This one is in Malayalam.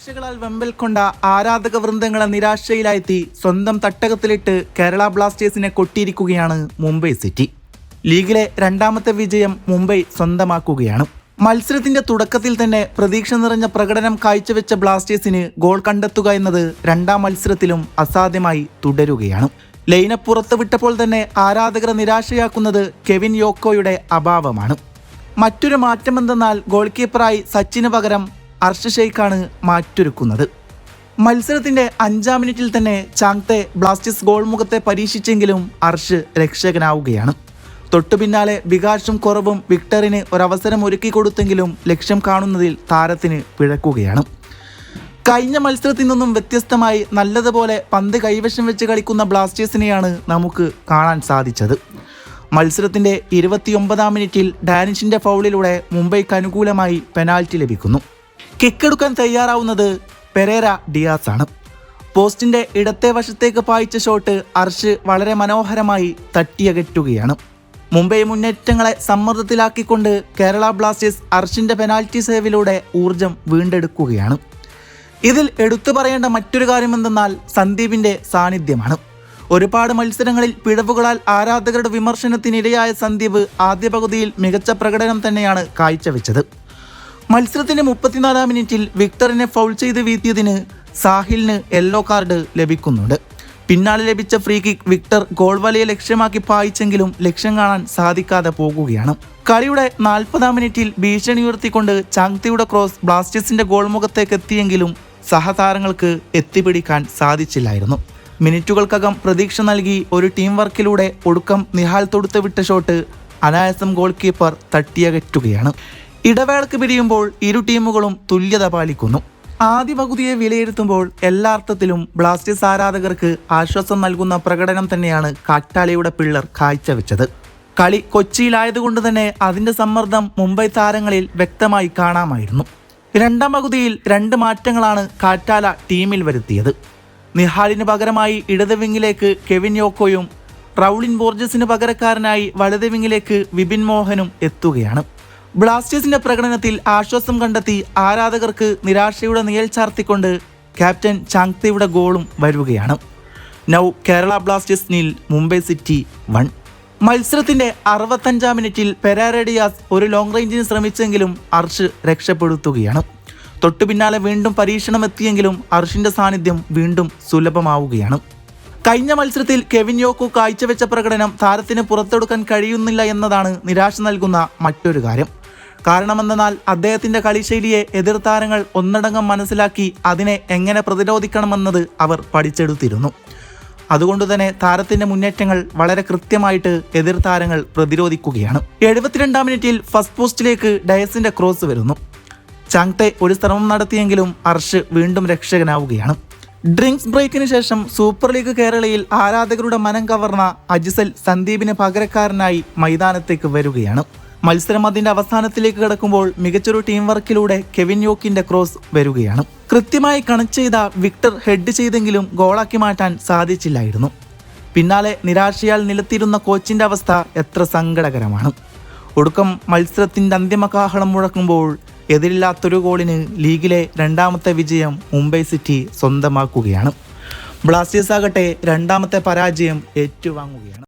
പ്രതീക്ഷകളാൽ വെമ്പൽ കൊണ്ട ആരാധക വൃന്ദങ്ങളെ നിരാശയിലായെത്തി സ്വന്തം തട്ടകത്തിലിട്ട് കേരള ബ്ലാസ്റ്റേഴ്സിനെ കൊട്ടിയിരിക്കുകയാണ് മുംബൈ സിറ്റി. ലീഗിലെ രണ്ടാമത്തെ വിജയം മുംബൈ സ്വന്തമാക്കുകയാണ്. മത്സരത്തിന്റെ തുടക്കത്തിൽ തന്നെ പ്രതീക്ഷ നിറഞ്ഞ പ്രകടനം കാഴ്ചവെച്ച ബ്ലാസ്റ്റേഴ്സിന് ഗോൾ കണ്ടെത്തുക എന്നത് രണ്ടാം മത്സരത്തിലും അസാധ്യമായി തുടരുകയാണ്. ലൈനപ്പ് പുറത്തുവിട്ടപ്പോൾ തന്നെ ആരാധകരെ നിരാശയാക്കുന്നത് കെവിൻ യോക്കോയുടെ അഭാവമാണ്. മറ്റൊരു മാറ്റമെന്തെന്നാൽ ഗോൾ കീപ്പറായി സച്ചിന് പകരം അർഷ് ഷെയ്ഖാണ് മാറ്റൊരുക്കുന്നത്. മത്സരത്തിന്റെ 5-ാം മിനിറ്റിൽ തന്നെ ചാങ്തെ ബ്ലാസ്റ്റേഴ്സ് ഗോൾ മുഖത്തെ പരീക്ഷിച്ചെങ്കിലും അർഷ് രക്ഷകനാവുകയാണ്. തൊട്ടു പിന്നാലെ വികാസും കുറവും വിക്ടറിന് ഒരവസരം ഒരുക്കി കൊടുത്തെങ്കിലും ലക്ഷ്യം കാണുന്നതിൽ താരത്തിന് പിഴക്കുകയാണ്. കഴിഞ്ഞ മത്സരത്തിൽ നിന്നും വ്യത്യസ്തമായി നല്ലതുപോലെ പന്ത് കൈവശം വെച്ച് കളിക്കുന്ന ബ്ലാസ്റ്റേഴ്സിനെയാണ് നമുക്ക് കാണാൻ സാധിച്ചത്. മത്സരത്തിന്റെ 29-ാം മിനിറ്റിൽ ഡാനിഷിന്റെ ഫൗളിലൂടെ മുംബൈക്ക് അനുകൂലമായി പെനാൽറ്റി ലഭിക്കുന്നു. കിക്കെടുക്കാൻ തയ്യാറാവുന്നത് പെരേര ഡിയാസ് ആണ്. പോസ്റ്റിന്റെ ഇടത്തെ വശത്തേക്ക് പായിച്ച ഷോട്ട് അർഷ് വളരെ മനോഹരമായി തട്ടിയകറ്റുകയാണ്. മുംബൈ മുന്നേറ്റങ്ങളെ സമ്മർദ്ദത്തിലാക്കിക്കൊണ്ട് കേരള ബ്ലാസ്റ്റേഴ്സ് അർഷിന്റെ പെനാൽറ്റി സേവിലൂടെ ഊർജം വീണ്ടെടുക്കുകയാണ്. ഇതിൽ എടുത്തു പറയേണ്ട മറ്റൊരു കാര്യമെന്തെന്നാൽ സന്ദീപിന്റെ സാന്നിധ്യമാണ്. ഒരുപാട് മത്സരങ്ങളിൽ പിഴവുകളാൽ ആരാധകരുടെ വിമർശനത്തിനിരയായ സന്ദീപ് ആദ്യ പകുതിയിൽ മികച്ച പ്രകടനം തന്നെയാണ് കാഴ്ചവെച്ചത്. മത്സരത്തിന്റെ 34-ാം മിനിറ്റിൽ വിക്ടറിനെ ഫൗൾ ചെയ്ത് വീഴ്ത്തിയതിന് സാഹിലിന് യെല്ലോ കാർഡ് ലഭിക്കുന്നുണ്ട്. പിന്നാലെ ലഭിച്ച ഫ്രീ കിക്ക് വിക്ടർ ഗോൾ വലയെ ലക്ഷ്യമാക്കി പായിച്ചെങ്കിലും ലക്ഷ്യം കാണാൻ സാധിക്കാതെ പോകുകയാണ്. കളിയുടെ 40-ാം മിനിറ്റിൽ ഭീഷണി ഉയർത്തിക്കൊണ്ട് ചാങ്തിയുടെ ക്രോസ് ബ്ലാസ്റ്റേഴ്സിന്റെ ഗോൾ മുഖത്തേക്ക് എത്തിയെങ്കിലും സഹതാരങ്ങൾക്ക് എത്തിപ്പിടിക്കാൻ സാധിച്ചില്ലായിരുന്നു. മിനിറ്റുകൾക്കകം പ്രതീക്ഷ നൽകി ഒരു ടീം വർക്കിലൂടെ ഒടുക്കം നിഹാൽ തൊടുത്ത് വിട്ട ഷോട്ട് അനായാസം ഗോൾ കീപ്പർ തട്ടിയകറ്റുകയാണ്. ഇടവേളക്ക് പിരിയുമ്പോൾ ഇരു ടീമുകളും തുല്യത പാലിക്കുന്നു. ആദ്യ പകുതിയെ വിലയിരുത്തുമ്പോൾ എല്ലാ അർത്ഥത്തിലും ബ്ലാസ്റ്റേഴ്സ് ആരാധകർക്ക് ആശ്വാസം നൽകുന്ന പ്രകടനം തന്നെയാണ് കാറ്റാലയുടെ പിള്ളർ കാഴ്ചവെച്ചത്. കളി കൊച്ചിയിലായതുകൊണ്ട് തന്നെ അതിന്റെ സമ്മർദ്ദം മുംബൈ താരങ്ങളിൽ വ്യക്തമായി കാണാമായിരുന്നു. രണ്ടാം പകുതിയിൽ 2 മാറ്റങ്ങളാണ് കാറ്റാല ടീമിൽ വരുത്തിയത്. നിഹാലിന് പകരമായി ഇടത് വിങ്ങിലേക്ക് കെവിൻ യോക്കോയും റൗളിൻ ബോർജസിന് പകരക്കാരനായി വലത് വിങ്ങിലേക്ക് വിപിൻ മോഹനും എത്തുകയാണ്. ബ്ലാസ്റ്റേഴ്സിന്റെ പ്രകടനത്തിൽ ആശ്വാസം കണ്ടെത്തി ആരാധകർക്ക് നിരാശയുടെ നിഴൽ ചാർത്തിക്കൊണ്ട് ക്യാപ്റ്റൻ ചാങ്തെയുടെ ഗോളും വരുകയാണ്. Now Kerala Blasters 0, Mumbai city 1. മത്സരത്തിന്റെ 65-ാം മിനിറ്റിൽ പെരേര ഡിയാസ് ഒരു ലോങ് റേഞ്ചിന് ശ്രമിച്ചെങ്കിലും അർഷ് രക്ഷപ്പെടുത്തുകയാണ്. തൊട്ടു പിന്നാലെ വീണ്ടും പരീക്ഷണം എത്തിയെങ്കിലും അർഷിന്റെ സാന്നിധ്യം വീണ്ടും സുലഭമാവുകയാണ്. കഴിഞ്ഞ മത്സരത്തിൽ കെവിൻ യോക്കോ കാഴ്ചവെച്ച പ്രകടനം താരത്തിന് പുറത്തെടുക്കാൻ കഴിയുന്നില്ല എന്നതാണ് നിരാശ നൽകുന്ന മറ്റൊരു കാര്യം. കാരണമെന്നാൽ അദ്ദേഹത്തിന്റെ കളിശൈലിയെ എതിർ താരങ്ങൾ ഒന്നടങ്കം മനസ്സിലാക്കി അതിനെ എങ്ങനെ പ്രതിരോധിക്കണമെന്നത് അവർ പഠിച്ചെടുത്തിരുന്നു. അതുകൊണ്ട് തന്നെ താരത്തിന്റെ മുന്നേറ്റങ്ങൾ വളരെ കൃത്യമായിട്ട് എതിർ താരങ്ങൾ പ്രതിരോധിക്കുകയാണ്. 72-ാം മിനിറ്റിൽ ഫസ്റ്റ് പോസ്റ്റിലേക്ക് ഡയസിന്റെ ക്രോസ് വരുന്നു. ചാങ്തെ ഒരു ശ്രമം നടത്തിയെങ്കിലും അർഷ് വീണ്ടും രക്ഷകനാവുകയാണ്. ഡ്രിങ്ക്സ് ബ്രേക്കിന് ശേഷം സൂപ്പർ ലീഗ് കേരളയിൽ ആരാധകരുടെ മനം കവർന്ന അജിസൽ സന്ദീപിന് പകരക്കാരനായി മൈതാനത്തേക്ക് വരികയാണ്. മത്സരം അതിന്റെ അവസാനത്തിലേക്ക് കടക്കുമ്പോൾ മികച്ചൊരു ടീം വർക്കിലൂടെ കെവിൻ യോക്കിന്റെ ക്രോസ് വരികയാണ്. കൃത്യമായി കണക്ട് ചെയ്ത വിക്ടർ ഹെഡ് ചെയ്തെങ്കിലും ഗോളാക്കി മാറ്റാൻ സാധിച്ചില്ലായിരുന്നു. പിന്നാലെ നിരാശയാൽ നിലത്തിരുന്ന കോച്ചിന്റെ അവസ്ഥ എത്ര സങ്കടകരമാണ്. ഒടുക്കം മത്സരത്തിന്റെ അന്തിമകാഹളം മുഴക്കുമ്പോൾ എതിരില്ലാത്തൊരു ഗോളിന് ലീഗിലെ 2ാമത്തെ വിജയം മുംബൈ സിറ്റി സ്വന്തമാക്കുകയാണ്. ബ്ലാസ്റ്റേഴ്സ് ആകട്ടെ 2ാമത്തെ പരാജയം ഏറ്റുവാങ്ങുകയാണ്.